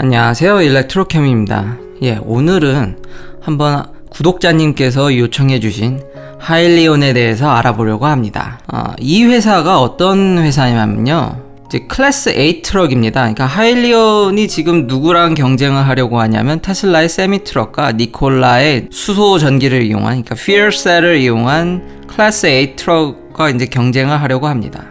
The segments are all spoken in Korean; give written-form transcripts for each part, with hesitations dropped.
안녕하세요, 일렉트로캠입니다. 오늘은 한번 구독자님께서 요청해주신 하일리온에 대해서 알아보려고 합니다. 이 회사가 어떤 회사냐면요, 이제 클래스 A 트럭입니다. 그러니까 하일리온이 지금 누구랑 경쟁을 하려고 하냐면 테슬라의 세미 트럭과 니콜라의 수소 전기를 이용한, 그러니까 퓨얼셀을 이용한 클래스 A 트럭과 이제 경쟁을 하려고 합니다.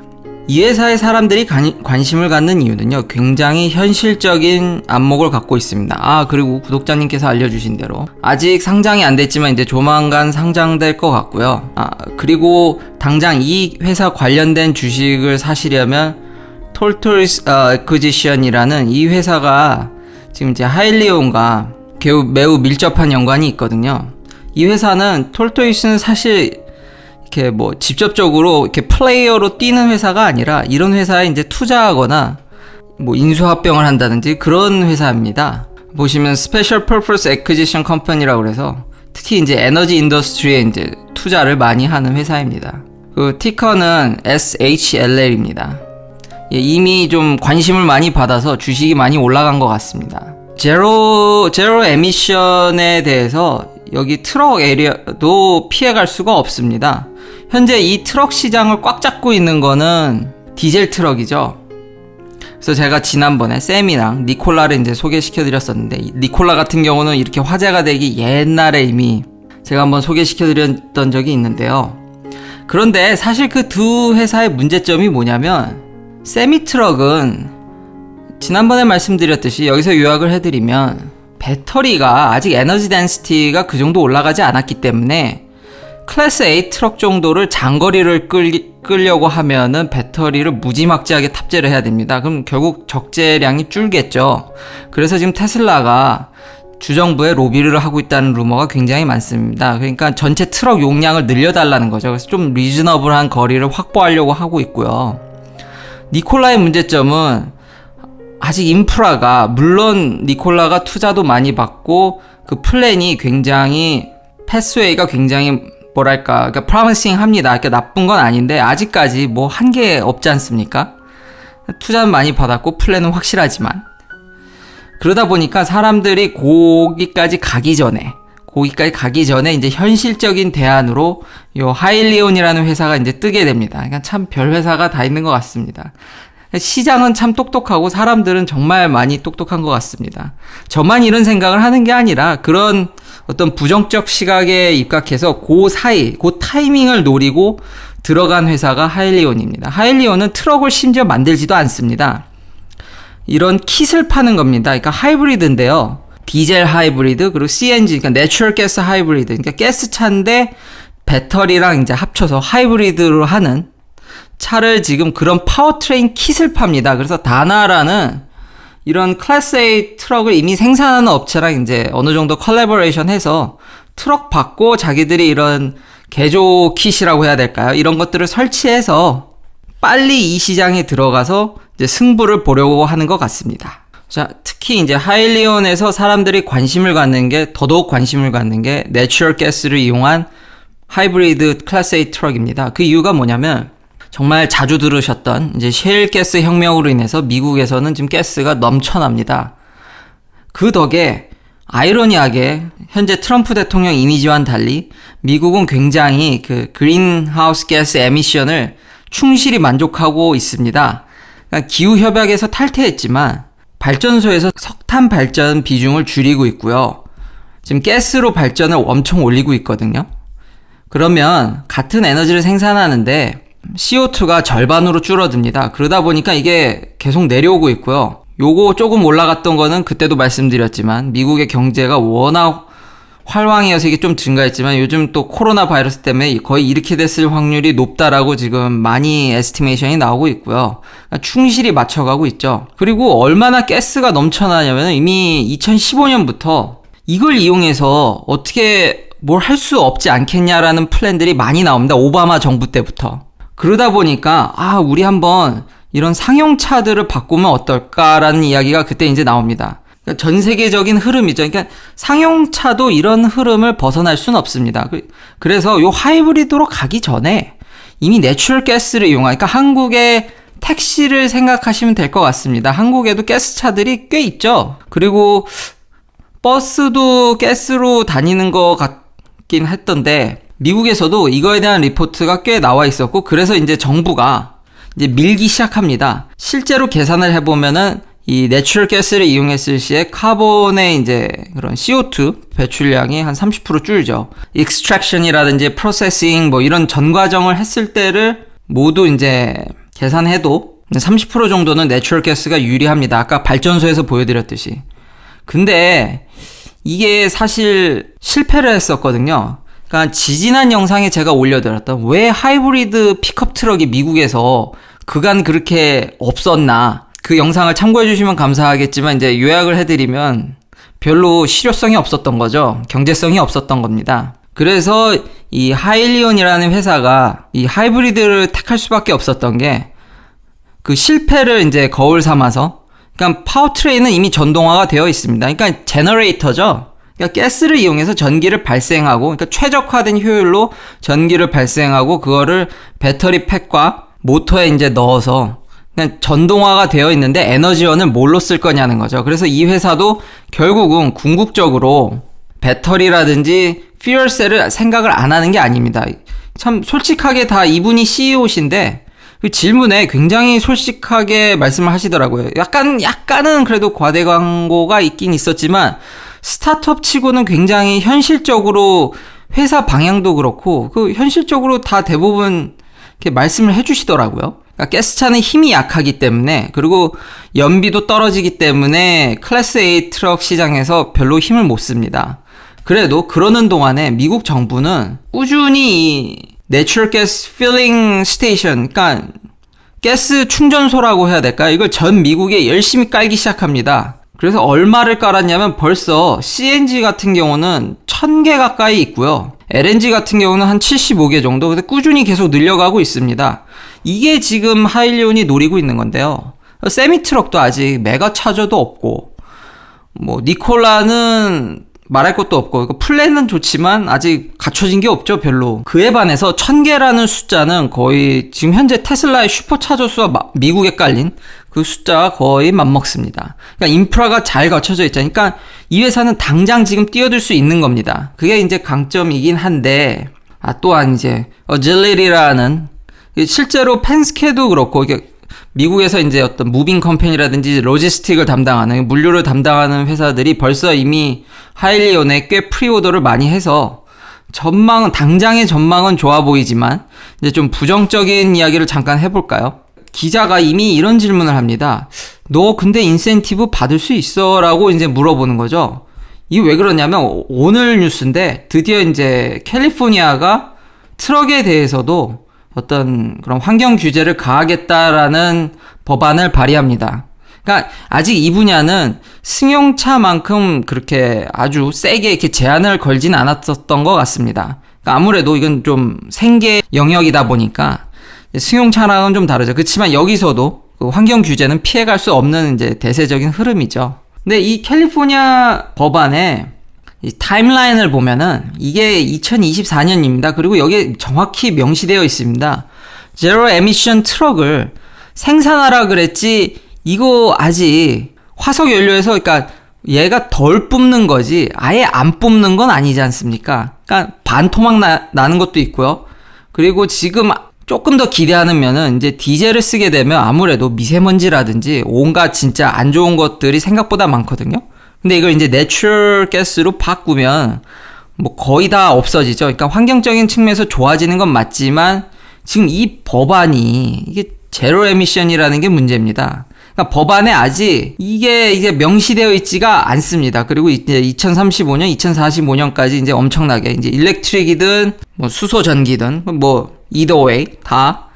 이 회사의 사람들이 관심을 갖는 이유는요, 굉장히 현실적인 안목을 갖고 있습니다. 그리고 구독자님께서 알려주신 대로 아직 상장이 안 됐지만 이제 조만간 상장될 것 같고요. 그리고 당장 이 회사 관련된 주식을 사시려면 톨토이스 애퀴지션이라는 이 회사가 지금 이제 하일리온과 매우 밀접한 연관이 있거든요. 이 회사는 톨토이스는 사실 이렇게 직접적으로 이렇게 플레이어로 뛰는 회사가 아니라 이런 회사에 이제 투자하거나 인수합병을 한다든지 그런 회사입니다. 보시면 스페셜 퍼포스 애퀴지션 컴퍼니라고 그래서 특히 이제 에너지 인더스트리에 이제 투자를 많이 하는 회사입니다. 그 티커는 SHLL입니다. 이미 좀 관심을 많이 받아서 주식이 많이 올라간 것 같습니다. 제로 에미션에 대해서 여기 트럭 에리어도 피해갈 수가 없습니다. 현재 이 트럭 시장을 꽉 잡고 있는 거는 디젤 트럭이죠. 그래서 제가 지난번에 샘이랑 니콜라를 이제 소개시켜 드렸었는데, 니콜라 같은 경우는 이렇게 화제가 되기 옛날에 이미 제가 한번 소개시켜 드렸던 적이 있는데요. 그런데 사실 그 두 회사의 문제점이 뭐냐면, 세미 트럭은 지난번에 말씀드렸듯이 여기서 요약을 해드리면 배터리가 아직 에너지 덴시티가 그 정도 올라가지 않았기 때문에 클래스 A 트럭 정도를 장거리를 끌려고 하면은 배터리를 무지막지하게 탑재를 해야 됩니다. 그럼 결국 적재량이 줄겠죠. 그래서 지금 테슬라가 주정부에 로비를 하고 있다는 루머가 굉장히 많습니다. 그러니까 전체 트럭 용량을 늘려달라는 거죠. 그래서 좀 리즈너블한 거리를 확보하려고 하고 있고요. 니콜라의 문제점은 아직 인프라가, 물론 니콜라가 투자도 많이 받고 그 플랜이 굉장히 패스웨이가 굉장히 그러니까 프로미싱 합니다. 그러니까 나쁜 건 아닌데 아직까지 한 게 없지 않습니까? 투자는 많이 받았고 플랜은 확실하지만, 그러다 보니까 사람들이 거기까지 가기 전에 이제 현실적인 대안으로 요 하일리온이라는 회사가 이제 뜨게 됩니다. 그러니까 참 별 회사가 다 있는 것 같습니다. 시장은 참 똑똑하고 사람들은 정말 많이 똑똑한 것 같습니다. 저만 이런 생각을 하는 게 아니라 그런 어떤 부정적 시각에 입각해서 그 타이밍을 노리고 들어간 회사가 하일리온입니다. 하일리온은 트럭을 심지어 만들지도 않습니다. 이런 킷을 파는 겁니다. 그러니까 하이브리드인데요. 디젤 하이브리드, 그리고 CNG, 그러니까 내추럴 가스 하이브리드, 그러니까 가스차인데 배터리랑 이제 합쳐서 하이브리드로 하는 차를 지금 그런 파워트레인 킷을 팝니다. 그래서 다나라는 이런 클래스 A 트럭을 이미 생산하는 업체랑 이제 어느 정도 컬래버레이션 해서 트럭 받고 자기들이 이런 개조 킷이라고 해야 될까요? 이런 것들을 설치해서 빨리 이 시장에 들어가서 이제 승부를 보려고 하는 것 같습니다. 자, 특히 이제 하일리온에서 사람들이 더더욱 관심을 갖는 게 내추럴 가스를 이용한 하이브리드 클래스 A 트럭입니다. 그 이유가 뭐냐면, 정말 자주 들으셨던 이제 셰일 가스 혁명으로 인해서 미국에서는 지금 가스가 넘쳐납니다. 그 덕에 아이러니하게 현재 트럼프 대통령 이미지와는 달리 미국은 굉장히 그 그린하우스 가스 에미션을 충실히 만족하고 있습니다. 그러니까 기후협약에서 탈퇴했지만 발전소에서 석탄 발전 비중을 줄이고 있고요. 지금 가스로 발전을 엄청 올리고 있거든요. 그러면 같은 에너지를 생산하는데 CO2가 절반으로 줄어듭니다. 그러다 보니까 이게 계속 내려오고 있고요. 요거 조금 올라갔던 거는 그때도 말씀드렸지만 미국의 경제가 워낙 활황이어서 이게 좀 증가했지만 요즘 또 코로나 바이러스 때문에 거의 이렇게 됐을 확률이 높다라고 지금 많이 에스티메이션이 나오고 있고요. 그러니까 충실히 맞춰가고 있죠. 그리고 얼마나 가스가 넘쳐나냐면 이미 2015년부터 이걸 이용해서 어떻게 뭘 할 수 없지 않겠냐라는 플랜들이 많이 나옵니다. 오바마 정부 때부터. 그러다 보니까 우리 한번 이런 상용차들을 바꾸면 어떨까라는 이야기가 그때 이제 나옵니다. 그러니까 전 세계적인 흐름이죠. 그러니까 상용차도 이런 흐름을 벗어날 수는 없습니다. 그래서 요 하이브리드로 가기 전에 이미 내추럴 가스를 이용하니까 한국의 택시를 생각하시면 될 것 같습니다. 한국에도 가스차들이 꽤 있죠. 그리고 버스도 가스로 다니는 것 같긴 했던데 미국에서도 이거에 대한 리포트가 꽤 나와 있었고 그래서 이제 정부가 이제 밀기 시작합니다. 실제로 계산을 해보면은 이 내추럴 가스를 이용했을 시에 카본의 이제 그런 CO2 배출량이 한 30% 줄죠. 익스트랙션이라든지 프로세싱 뭐 이런 전 과정을 했을 때를 모두 이제 계산해도 30% 정도는 내추럴 가스가 유리합니다. 아까 발전소에서 보여드렸듯이. 근데 이게 사실 실패를 했었거든요. 그러니까 지지난 영상에 제가 올려드렸던 왜 하이브리드 픽업 트럭이 미국에서 그간 그렇게 없었나 그 영상을 참고해 주시면 감사하겠지만 이제 요약을 해드리면 별로 실효성이 없었던 거죠. 경제성이 없었던 겁니다. 그래서 이 하일리온이라는 회사가 이 하이브리드를 택할 수밖에 없었던 게 그 실패를 이제 거울 삼아서 그러니까 파워트레인은 이미 전동화가 되어 있습니다. 그러니까 제너레이터죠. 그러니까 가스를 이용해서 전기를 발생하고 그러니까 최적화된 효율로 전기를 발생하고 그거를 배터리 팩과 모터에 이제 넣어서 그냥 전동화가 되어 있는데 에너지원을 뭘로 쓸 거냐는 거죠. 그래서 이 회사도 결국은 궁극적으로 배터리라든지 퓨얼셀을 생각을 안 하는 게 아닙니다. 참 솔직하게 다 이분이 CEO신데 그 질문에 굉장히 솔직하게 말씀을 하시더라고요. 약간은 그래도 과대 광고가 있긴 있었지만 스타트업 치고는 굉장히 현실적으로 회사 방향도 그렇고 그 현실적으로 다 대부분 이렇게 말씀을 해주시더라고요. 그러니까 가스차는 힘이 약하기 때문에 그리고 연비도 떨어지기 때문에 클래스 A 트럭 시장에서 별로 힘을 못 씁니다. 그래도 그러는 동안에 미국 정부는 꾸준히 이 내추럴 가스 필링 스테이션, 그러니까 가스 충전소라고 해야 될까요? 이걸 전 미국에 열심히 깔기 시작합니다. 그래서 얼마를 깔았냐면 벌써 CNG 같은 경우는 1000개 가까이 있고요. LNG 같은 경우는 한 75개 정도. 근데 꾸준히 계속 늘려가고 있습니다. 이게 지금 하일리온이 노리고 있는 건데요. 세미 트럭도 아직 메가 차저도 없고, 뭐 니콜라는 말할 것도 없고, 플랜은 좋지만 아직 갖춰진 게 없죠, 별로. 그에 반해서 1000개라는 숫자는 거의 지금 현재 테슬라의 슈퍼차저 수와 미국에 깔린 그 숫자가 거의 맞먹습니다. 그러니까 인프라가 잘 갖춰져 있잖아요. 그러니까 이 회사는 당장 지금 뛰어들 수 있는 겁니다. 그게 이제 강점이긴 한데, 또한 이제 어질리티라는 실제로 펜스케도 그렇고 이게 미국에서 이제 어떤 무빙 컴퍼니라든지 로지스틱을 담당하는 물류를 담당하는 회사들이 벌써 이미 하일리온에 꽤 프리오더를 많이 해서 당장의 전망은 좋아 보이지만 이제 좀 부정적인 이야기를 잠깐 해볼까요? 기자가 이미 이런 질문을 합니다. 너 근데 인센티브 받을 수 있어? 라고 이제 물어보는 거죠. 이게 왜 그러냐면 오늘 뉴스인데 드디어 이제 캘리포니아가 트럭에 대해서도 어떤 그런 환경 규제를 가하겠다라는 법안을 발의합니다. 그러니까 아직 이 분야는 승용차만큼 그렇게 아주 세게 이렇게 제한을 걸진 않았었던 것 같습니다. 그러니까 아무래도 이건 좀 생계 영역이다 보니까 승용차랑은 좀 다르죠. 그렇지만 여기서도 그 환경 규제는 피해갈 수 없는 이제 대세적인 흐름이죠. 근데 이 캘리포니아 법안에 이 타임라인을 보면은 이게 2024년입니다. 그리고 여기에 정확히 명시되어 있습니다. 제로 에미션 트럭을 생산하라 그랬지 이거 아직 화석 연료에서 그러니까 얘가 덜 뿜는 거지 아예 안 뿜는 건 아니지 않습니까? 그러니까 반토막 나는 것도 있고요. 그리고 지금 조금 더 기대하는 면은 이제 디젤을 쓰게 되면 아무래도 미세먼지라든지 온갖 진짜 안 좋은 것들이 생각보다 많거든요. 근데 이걸 이제 내추럴 가스로 바꾸면 뭐 거의 다 없어지죠. 그러니까 환경적인 측면에서 좋아지는 건 맞지만 지금 이 법안이 이게 제로 에미션이라는 게 문제입니다. 그러니까 법안에 아직 이게 명시되어 있지가 않습니다. 그리고 이제 2035년, 2045년까지 이제 엄청나게 이제 일렉트릭이든 뭐 수소 전기든 뭐 either way 다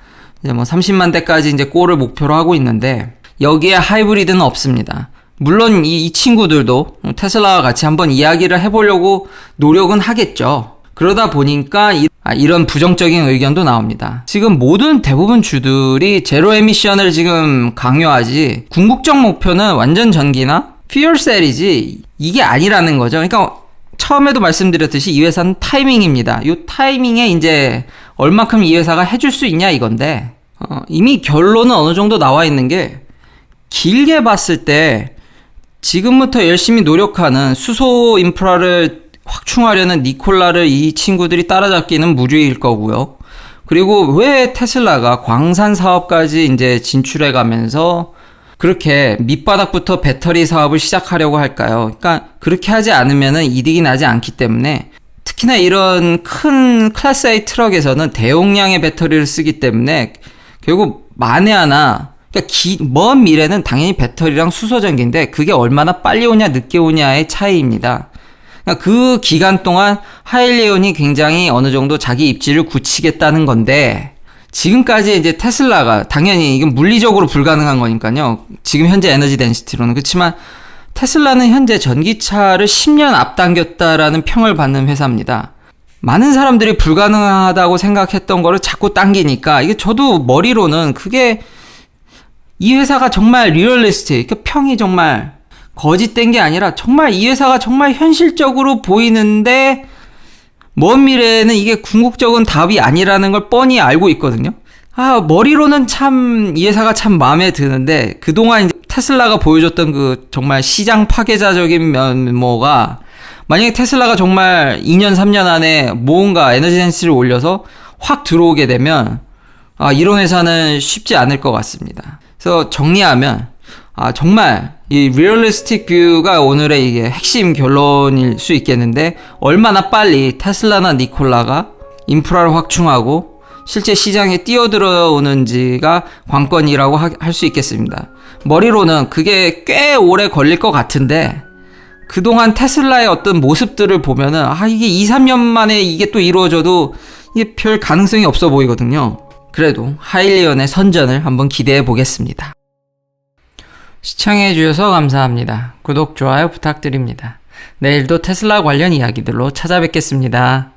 이제 뭐 30만 대까지 이제 골을 목표로 하고 있는데 여기에 하이브리드는 없습니다. 물론 이 친구들도 테슬라와 같이 한번 이야기를 해보려고 노력은 하겠죠. 그러다 보니까 이런 부정적인 의견도 나옵니다. 지금 대부분 주들이 제로 에미션을 지금 강요하지 궁극적 목표는 완전 전기나 퓨얼셀이지 이게 아니라는 거죠. 그러니까 처음에도 말씀드렸듯이 이 회사는 타이밍입니다. 이 타이밍에 이제 얼마큼 이 회사가 해줄 수 있냐 이건데 이미 결론은 어느 정도 나와 있는 게, 길게 봤을 때 지금부터 열심히 노력하는 수소 인프라를 확충하려는 니콜라를 이 친구들이 따라잡기는 무리일 거고요. 그리고 왜 테슬라가 광산 사업까지 이제 진출해 가면서 그렇게 밑바닥부터 배터리 사업을 시작하려고 할까요? 그러니까 그렇게 하지 않으면 이득이 나지 않기 때문에, 특히나 이런 큰 클래스 A 트럭에서는 대용량의 배터리를 쓰기 때문에 결국 만에 하나, 그러니까 먼 미래는 당연히 배터리랑 수소전기인데 그게 얼마나 빨리 오냐 늦게 오냐의 차이입니다. 그러니까 그 기간 동안 하일리온이 굉장히 어느 정도 자기 입지를 굳히겠다는 건데, 지금까지 이제 테슬라가, 당연히 이건 물리적으로 불가능한 거니까요, 지금 현재 에너지 덴시티로는. 그렇지만 테슬라는 현재 전기차를 10년 앞당겼다라는 평을 받는 회사입니다. 많은 사람들이 불가능하다고 생각했던 거를 자꾸 당기니까, 이게 저도 머리로는 그게 이 회사가 정말 리얼리스틱, 그러니까 평이 정말 거짓된 게 아니라 정말 이 회사가 정말 현실적으로 보이는데 먼 미래에는 이게 궁극적인 답이 아니라는 걸 뻔히 알고 있거든요. 머리로는 참 이 회사가 참 마음에 드는데, 그동안 이제 테슬라가 보여줬던 그 정말 시장 파괴자적인 면모가, 만약에 테슬라가 정말 2년 3년 안에 뭔가 에너지 덴시티를 올려서 확 들어오게 되면 이런 회사는 쉽지 않을 것 같습니다. 그래서 정리하면 정말 이 리얼리스틱 뷰가 오늘의 이게 핵심 결론일 수 있겠는데, 얼마나 빨리 테슬라나 니콜라가 인프라를 확충하고 실제 시장에 뛰어들어오는지가 관건이라고 할 수 있겠습니다. 머리로는 그게 꽤 오래 걸릴 것 같은데, 그동안 테슬라의 어떤 모습들을 보면은 이게 2, 3년 만에 이게 또 이루어져도 이게 별 가능성이 없어 보이거든요. 그래도 하일리온의 선전을 한번 기대해 보겠습니다. 시청해주셔서 감사합니다. 구독, 좋아요 부탁드립니다. 내일도 테슬라 관련 이야기들로 찾아뵙겠습니다.